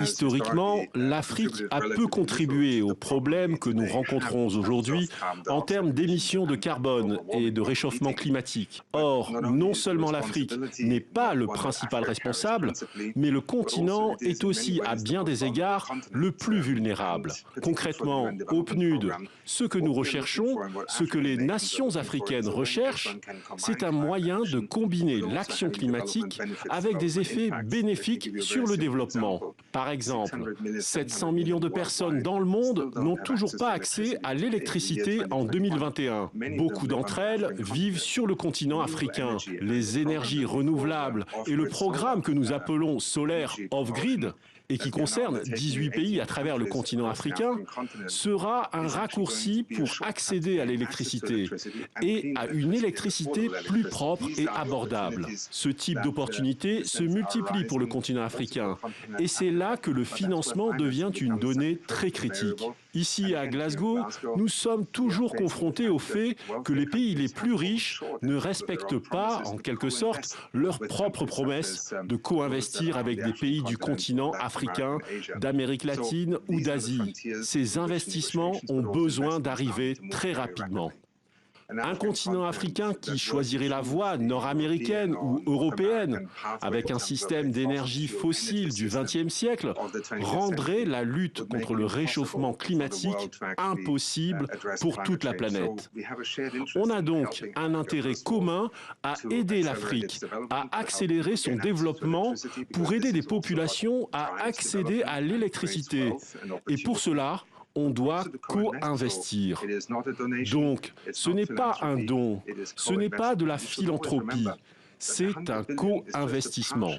Historiquement, l'Afrique a peu contribué aux problèmes que nous rencontrons aujourd'hui en termes d'émissions de carbone et de réchauffement climatique. Or, non seulement l'Afrique n'est pas le principal responsable, mais le continent est aussi, à bien des égards, le plus vulnérable. Concrètement, au PNUD, ce que nous recherchons, ce que les nations africaines recherchent, c'est un moyen de combiner l'action climatique avec des effets bénéfiques sur le développement. Par exemple, 700 millions de personnes dans le monde n'ont toujours pas accès à l'électricité en 2021. Beaucoup d'entre elles vivent sur le continent africain. Les énergies renouvelables et le programme que nous appelons solaire off-grid et qui concerne 18 pays à travers le continent africain, sera un raccourci pour accéder à l'électricité et à une électricité plus propre et abordable. Ce type d'opportunité se multiplie pour le continent africain et c'est là que le financement devient une donnée très critique. Ici, à Glasgow, nous sommes toujours confrontés au fait que les pays les plus riches ne respectent pas, en quelque sorte, leurs propres promesses de co-investir avec des pays du continent africain, d'Amérique latine ou d'Asie. Ces investissements ont besoin d'arriver très rapidement. Un continent africain qui choisirait la voie nord-américaine ou européenne, avec un système d'énergie fossile du XXe siècle, rendrait la lutte contre le réchauffement climatique impossible pour toute la planète. On a donc un intérêt commun à aider l'Afrique à accélérer son développement pour aider des populations à accéder à l'électricité. Et pour cela, on doit co-investir. Donc, ce n'est pas un don, ce n'est pas de la philanthropie, c'est un co-investissement.